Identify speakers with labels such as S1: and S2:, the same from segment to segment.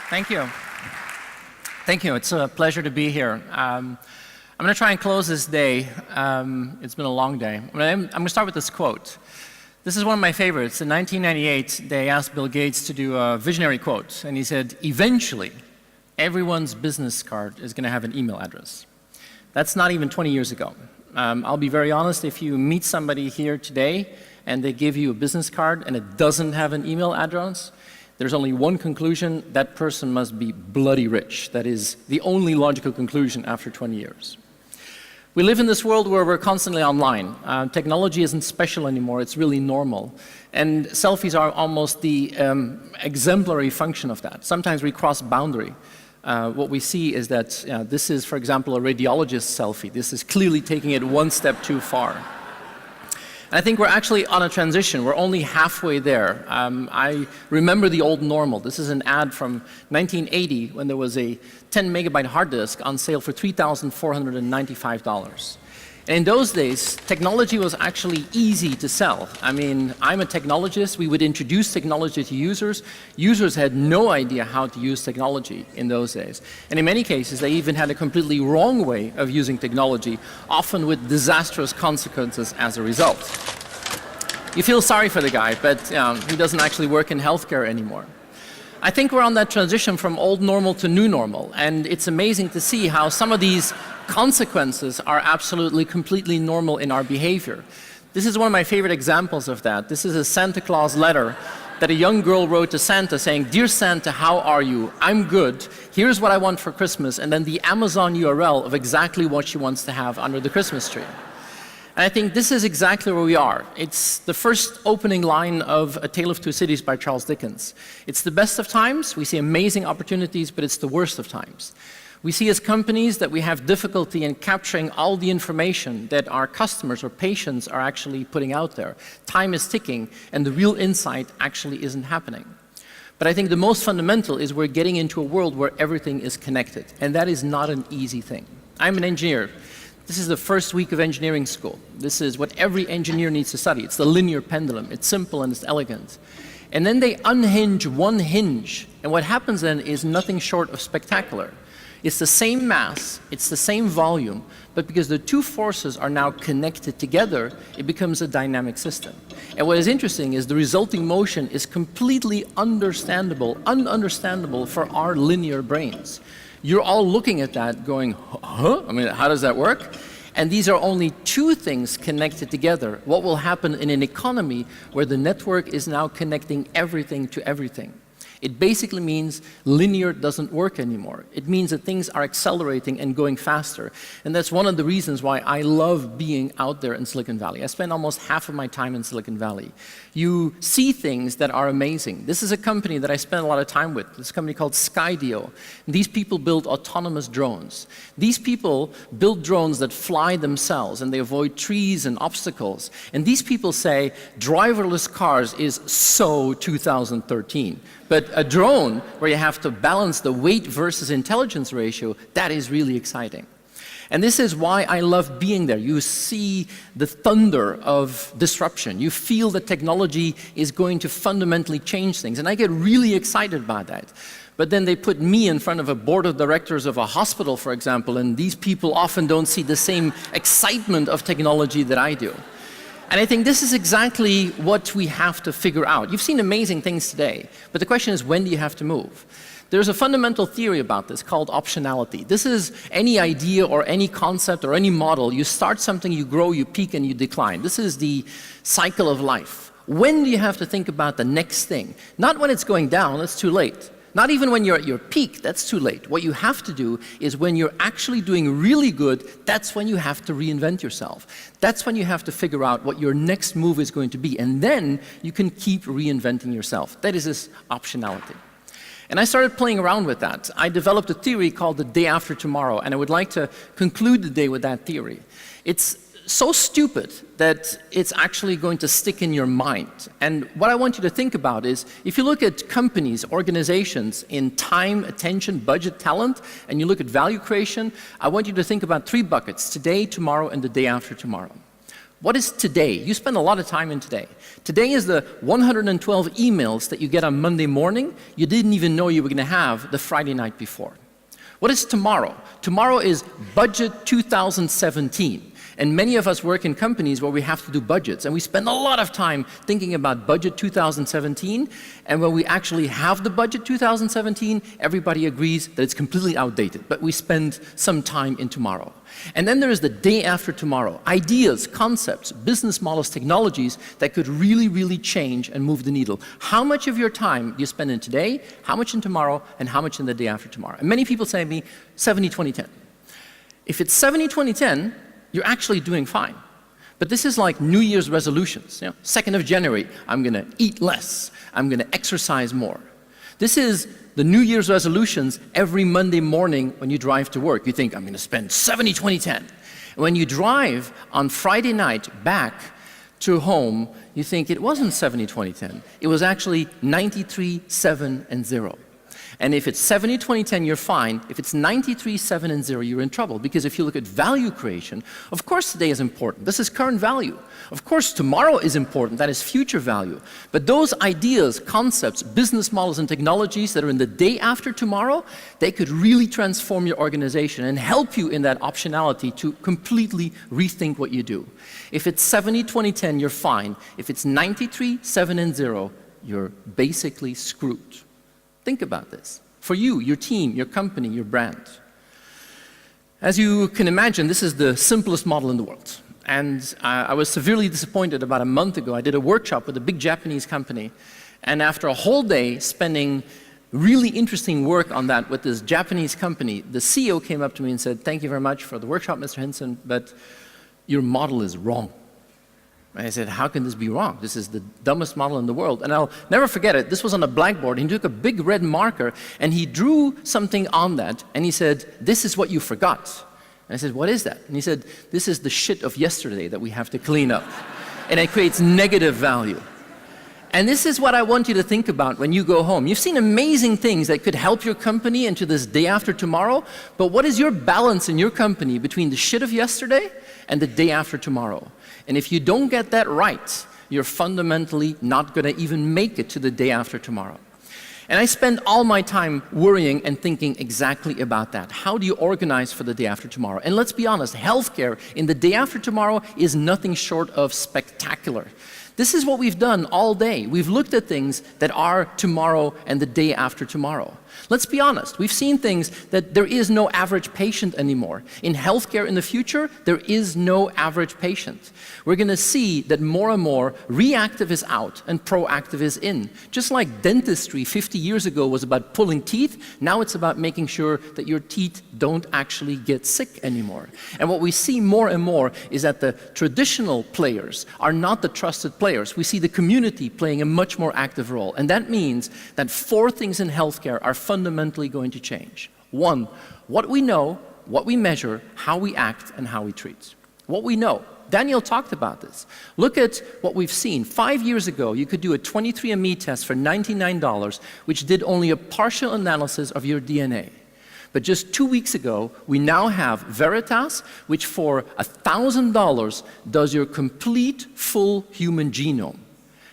S1: Thank you. Thank you. It's a pleasure to be here. I'm going to try and close this day. It's been a long day. I'm going to start with this quote. This is one of my favorites. In 1998, they asked Bill Gates to do a visionary quote, and he said, "Eventually, everyone's business card is going to have an email address." That's not even 20 years ago. I'll be very honest, if you meet somebody here today and they give you a business card and it doesn't have an email address, there's only one conclusion: that person must be bloody rich. That is the only logical conclusion after 20 years. We live in this world where we're constantly online. Technology isn't special anymore, it's really normal. And selfies are almost the exemplary function of that. Sometimes we cross boundary. What we see is that this is, for example, a radiologist selfie. This is clearly taking it one step too far. And I think we're actually on a transition. We're only halfway there. I remember the old normal. This is an ad from 1980 when there was a 10 megabyte hard disk on sale for $3,495. And in those days, technology was actually easy to sell. I mean, I'm a technologist. We would introduce technology to users. Users had no idea how to use technology in those days. And in many cases, they even had a completely wrong way of using technology, often with disastrous consequences as a result. You feel sorry for the guy, but he doesn't actually work in healthcare anymore. I think we're on that transition from old normal to new normal, and it's amazing to see how some of these consequences are absolutely completely normal in our behavior. This is one of my favorite examples of that. This is a Santa Claus letter that a young girl wrote to Santa saying, "Dear Santa, how are you? I'm good. Here's what I want for Christmas," and then the Amazon URL of exactly what she wants to have under the Christmas tree. And I think this is exactly where we are. It's the first opening line of A Tale of Two Cities by Charles Dickens. It's the best of times, we see amazing opportunities, but it's the worst of times. We see as companies that we have difficulty in capturing all the information that our customers or patients are actually putting out there. Time is ticking, and the real insight actually isn't happening. But I think the most fundamental is we're getting into a world where everything is connected, and that is not an easy thing. I'm an engineer. This is the first week of engineering school. This is what every engineer needs to study. It's the linear pendulum. It's simple and it's elegant. And then they unhinge one hinge, and what happens then is nothing short of spectacular. It's the same mass, it's the same volume, but because the two forces are now connected together, it becomes a dynamic system. And what is interesting is the resulting motion is completely ununderstandable for our linear brains. You're all looking at that going, huh? I mean, how does that work? And these are only two things connected together. What will happen in an economy where the network is now connecting everything to everything? It basically means linear doesn't work anymore. It means that things are accelerating and going faster. And that's one of the reasons why I love being out there in Silicon Valley. I spend almost half of my time in Silicon Valley. You see things that are amazing. This is a company that I spend a lot of time with. This company called Skydio. These people build autonomous drones. These people build drones that fly themselves, and they avoid trees and obstacles. And these people say driverless cars is so 2013. But a drone where you have to balance the weight versus intelligence ratio, that is really exciting. And this is why I love being there. You see the thunder of disruption. You feel that technology is going to fundamentally change things. And I get really excited about that. But then they put me in front of a board of directors of a hospital, for example, and these people often don't see the same excitement of technology that I do. And I think this is exactly what we have to figure out. You've seen amazing things today, but the question is, when do you have to move? There's a fundamental theory about this called optionality. This is any idea or any concept or any model. You start something, you grow, you peak, and you decline. This is the cycle of life. When do you have to think about the next thing? Not when it's going down, it's too late. Not even when you're at your peak, that's too late. What you have to do is when you're actually doing really good, that's when you have to reinvent yourself. That's when you have to figure out what your next move is going to be, and then you can keep reinventing yourself. That is this optionality. And I started playing around with that. I developed a theory called the day after tomorrow, and I would like to conclude the day with that theory. It's so stupid that it's actually going to stick in your mind. And what I want you to think about is, if you look at companies, organizations in time, attention, budget, talent, and you look at value creation, I want you to think about three buckets: today, tomorrow, and the day after tomorrow. What is today? You spend a lot of time in today. Today is the 112 emails that you get on Monday morning you didn't even know you were going to have the Friday night before. What is tomorrow? Tomorrow is Budget 2017. And many of us work in companies where we have to do budgets, and we spend a lot of time thinking about Budget 2017, and when we actually have the Budget 2017, everybody agrees that it's completely outdated, but we spend some time in tomorrow. And then there is the day after tomorrow. Ideas, concepts, business models, technologies that could really, really change and move the needle. How much of your time do you spend in today, how much in tomorrow, and how much in the day after tomorrow? And many people say to me, 70-20-10. If it's 70-20-10, you're actually doing fine. But this is like New Year's resolutions. 2nd of January, I'm going to eat less. I'm going to exercise more. This is the New Year's resolutions every Monday morning when you drive to work. You think, I'm going to spend 70-20-10. And when you drive on Friday night back to home, you think it wasn't 70-20-10. It was actually 93-7-0. And if it's 70-20-10, you're fine. If it's 93-7-0, you're in trouble. Because if you look at value creation, of course today is important. This is current value. Of course tomorrow is important. That is future value. But those ideas, concepts, business models, and technologies that are in the day after tomorrow, they could really transform your organization and help you in that optionality to completely rethink what you do. If it's 70-20-10, you're fine. If it's 93-7-0, you're basically screwed. Think about this. For you, your team, your company, your brand. As you can imagine, this is the simplest model in the world. And I was severely disappointed about a month ago. I did a workshop with a big Japanese company. And after a whole day spending really interesting work on that with this Japanese company, the CEO came up to me and said, "Thank you very much for the workshop, Mr. Hinssen, but your model is wrong." And I said, "How can this be wrong? This is the dumbest model in the world." And I'll never forget it. This was on a blackboard. He took a big red marker and he drew something on that and he said, "This is what you forgot." And I said, "What is that?" And he said, "This is the shit of yesterday that we have to clean up." And it creates negative value. And this is what I want you to think about when you go home. You've seen amazing things that could help your company into this day after tomorrow, but what is your balance in your company between the shit of yesterday and the day after tomorrow? And if you don't get that right, you're fundamentally not going to even make it to the day after tomorrow. And I spend all my time worrying and thinking exactly about that. How do you organize for the day after tomorrow? And let's be honest, healthcare in the day after tomorrow is nothing short of spectacular. This is what we've done all day. We've looked at things that are tomorrow and the day after tomorrow. Let's be honest, we've seen things that there is no average patient anymore. In healthcare in the future, there is no average patient. We're going to see that more and more reactive is out and proactive is in. Just like dentistry 50 years ago was about pulling teeth, now it's about making sure that your teeth don't actually get sick anymore. And what we see more and more is that the traditional players are not the trusted players. We see the community playing a much more active role. And that means that 4 things in healthcare are fundamentally going to change. 1, what we know, what we measure, how we act, and how we treat. What we know. Daniel talked about this. Look at what we've seen. 5 years ago, you could do a 23andMe test for $99, which did only a partial analysis of your DNA. But just 2 weeks ago, we now have Veritas, which for $1,000 does your complete, full human genome.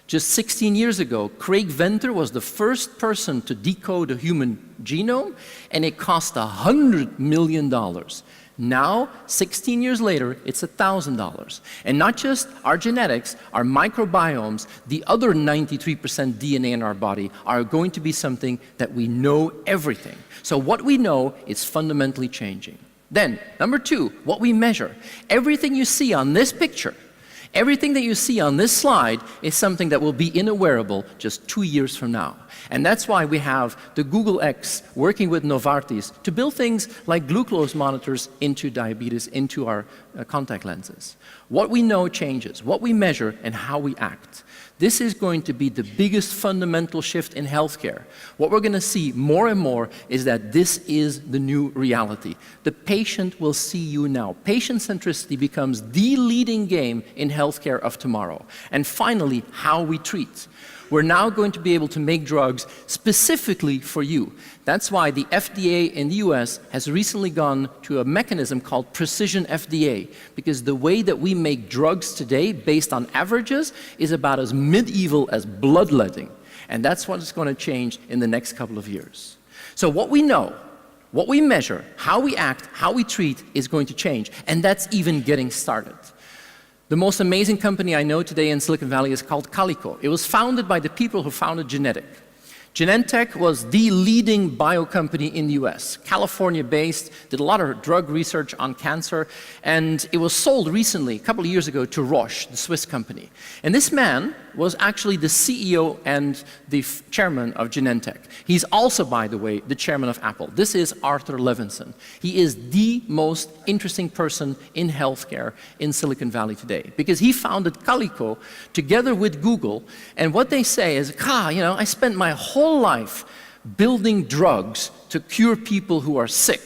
S1: Just 16 years ago, Craig Venter was the first person to decode a human genome, and it cost $100 million. Now, 16 years later, it's $1,000. And not just our genetics, our microbiomes, the other 93% DNA in our body are going to be something that we know everything. So what we know is fundamentally changing. Then, number 2, what we measure. Everything you see on this picture, everything that you see on this slide is something that will be in a wearable just 2 years from now. And that's why we have the Google X working with Novartis to build things like glucose monitors into diabetes, into our contact lenses. What we know changes, what we measure, and how we act. This is going to be the biggest fundamental shift in healthcare. What we're going to see more and more is that this is the new reality. The patient will see you now. Patient centricity becomes the leading game in healthcare of tomorrow. And finally, how we treat. We're now going to be able to make drugs specifically for you. That's why the FDA in the US has recently gone to a mechanism called precision FDA, because the way that we make drugs today based on averages is about as medieval as bloodletting. And that's what is going to change in the next couple of years. So what we know, what we measure, how we act, how we treat is going to change. And that's even getting started. The most amazing company I know today in Silicon Valley is called Calico. It was founded by the people who founded Genentech. Genentech was the leading bio company in the US, California-based, did a lot of drug research on cancer, and it was sold recently, a couple of years ago, to Roche, the Swiss company. And this man was actually the CEO and the chairman of Genentech. He's also, by the way, the chairman of Apple. This is Arthur Levinson. He is the most interesting person in healthcare in Silicon Valley today, because he founded Calico together with Google, and what they say is, I spent my whole life building drugs to cure people who are sick.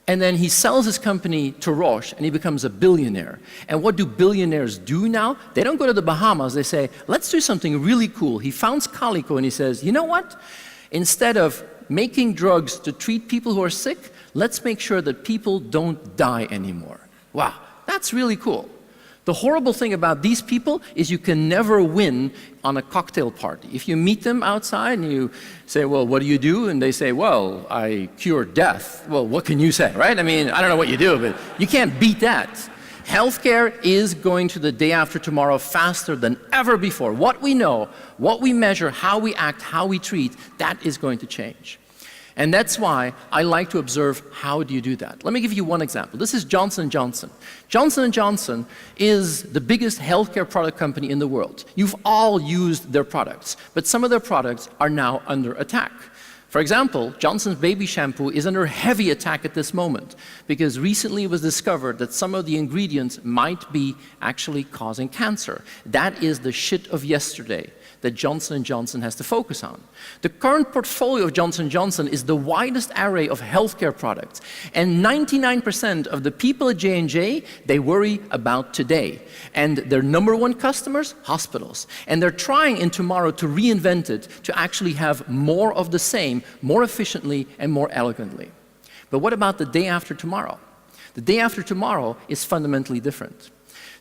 S1: And then he sells his company to Roche and he becomes a billionaire. And what do billionaires do now? They don't go to the Bahamas, they say, let's do something really cool. He founds Calico and he says, you know what? Instead of making drugs to treat people who are sick, let's make sure that people don't die anymore. Wow, that's really cool. The horrible thing about these people is you can never win on a cocktail party. If you meet them outside and you say, well, what do you do? And they say, well, I cure death. Well, what can you say, right? I mean, I don't know what you do, but you can't beat that. Healthcare is going to the day after tomorrow faster than ever before. What we know, what we measure, how we act, how we treat, that is going to change. And that's why I like to observe how do you do that. Let me give you one example. This is Johnson & Johnson. Johnson & Johnson is the biggest healthcare product company in the world. You've all used their products, but some of their products are now under attack. For example, Johnson's baby shampoo is under heavy attack at this moment because recently it was discovered that some of the ingredients might be actually causing cancer. That is the shit of yesterday that Johnson & Johnson has to focus on. The current portfolio of Johnson & Johnson is the widest array of healthcare products, and 99% of the people at J&J, they worry about today. And their number one customers, hospitals. And they're trying in tomorrow to reinvent it to actually have more of the same, more efficiently and more elegantly. But what about the day after tomorrow? The day after tomorrow is fundamentally different.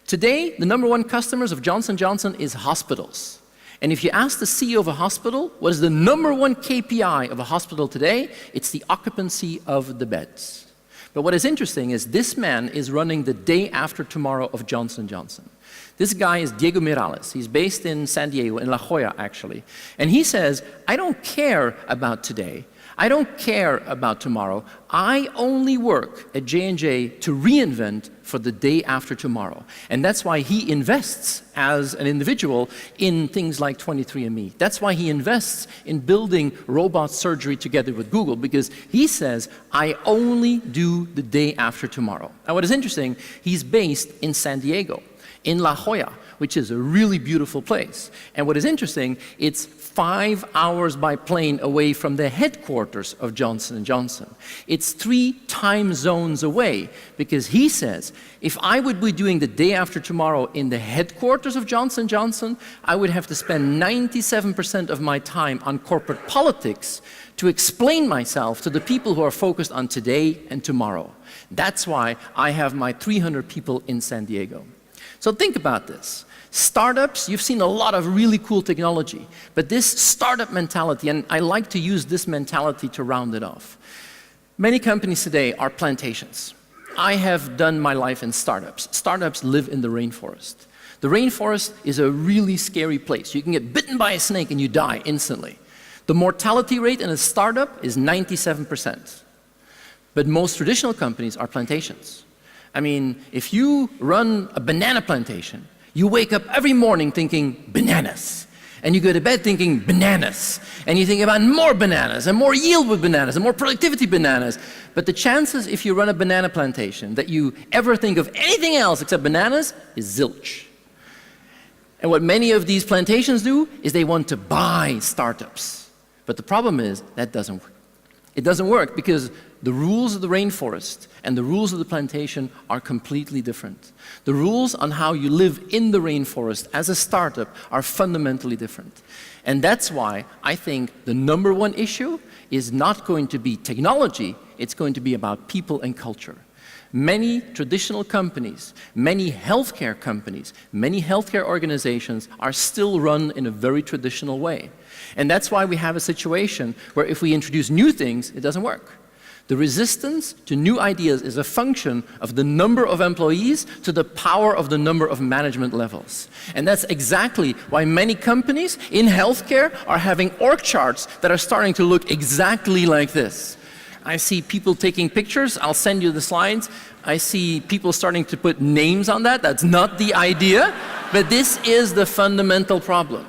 S1: Today, the number one customers of Johnson & Johnson is hospitals. And if you ask the CEO of a hospital, what is the number one KPI of a hospital today? It's the occupancy of the beds. But what is interesting is this man is running the day after tomorrow of Johnson & Johnson. This guy is Diego Miralles. He's based in San Diego, in La Jolla, actually. And he says, I don't care about today. I don't care about tomorrow. I only work at J&J to reinvent for the day after tomorrow. And that's why he invests as an individual in things like 23andMe. That's why he invests in building robot surgery together with Google, because he says, I only do the day after tomorrow. Now, what is interesting, he's based in San Diego, in La Jolla, which is a really beautiful place. And what is interesting, it's 5 hours by plane away from the headquarters of Johnson & Johnson. It's 3 time zones away, because he says, if I would be doing the day after tomorrow in the headquarters of Johnson & Johnson, I would have to spend 97% of my time on corporate politics to explain myself to the people who are focused on today and tomorrow. That's why I have my 300 people in San Diego. So think about this. Startups, you've seen a lot of really cool technology, but this startup mentality, and I like to use this mentality to round it off. Many companies today are plantations. I have done my life in startups. Startups live in the rainforest. The rainforest is a really scary place. You can get bitten by a snake and you die instantly. The mortality rate in a startup is 97%. But most traditional companies are plantations. I mean, if you run a banana plantation, you wake up every morning thinking bananas, and you go to bed thinking bananas, and you think about more bananas, and more yield with bananas, and more productivity bananas. But the chances, if you run a banana plantation, that you ever think of anything else except bananas is zilch. And what many of these plantations do is they want to buy startups. But the problem is that doesn't work. It doesn't work because the rules of the rainforest and the rules of the plantation are completely different. The rules on how you live in the rainforest as a startup are fundamentally different. And that's why I think the number one issue is not going to be technology, it's going to be about people and culture. Many traditional companies, many healthcare companies, many healthcare organizations are still run in a very traditional way. And that's why we have a situation where if we introduce new things, it doesn't work. The resistance to new ideas is a function of the number of employees to the power of the number of management levels. And that's exactly why many companies in healthcare are having org charts that are starting to look exactly like this. I see people taking pictures. I'll send you the slides. I see people starting to put names on that. That's not the idea, but this is the fundamental problem.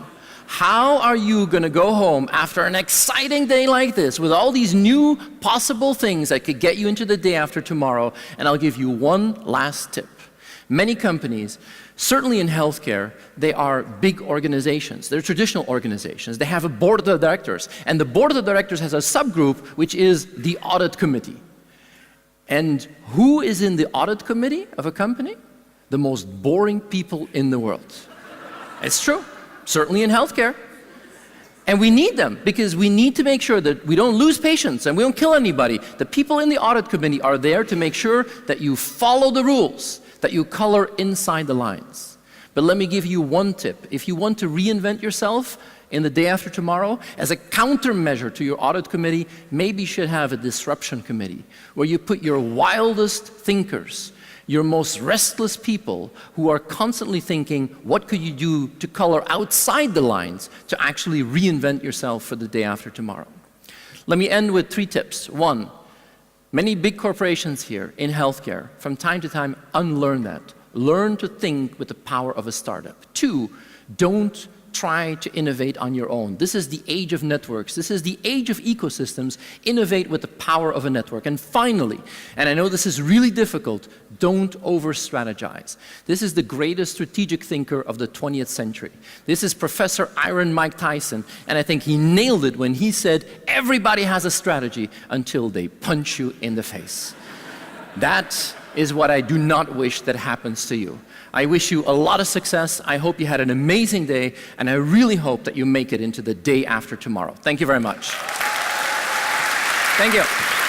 S1: How are you going to go home after an exciting day like this with all these new possible things that could get you into the day after tomorrow? And I'll give you one last tip. Many companies, certainly in healthcare, they are big organizations. They're traditional organizations. They have a board of directors. And the board of directors has a subgroup, which is the audit committee. And who is in the audit committee of a company? The most boring people in the world. It's true. Certainly in healthcare. And we need them because we need to make sure that we don't lose patients and we don't kill anybody. The people in the audit committee are there to make sure that you follow the rules, that you color inside the lines. But let me give you one tip. If you want to reinvent yourself in the day after tomorrow, as a countermeasure to your audit committee, maybe you should have a disruption committee where you put your wildest thinkers, your most restless people who are constantly thinking, what could you do to color outside the lines to actually reinvent yourself for the day after tomorrow? Let me end with 3 tips. 1, many big corporations here in healthcare, from time to time, unlearn that. Learn to think with the power of a startup. 2, don't try to innovate on your own. This is the age of networks. This is the age of ecosystems. Innovate with the power of a network. And finally, and I know this is really difficult, don't over-strategize. This is the greatest strategic thinker of the 20th century. This is Professor Iron Mike Tyson, and I think he nailed it when he said, everybody has a strategy until they punch you in the face. That is what I do not wish that happens to you. I wish you a lot of success. I hope you had an amazing day, and I really hope that you make it into the day after tomorrow. Thank you very much. Thank you.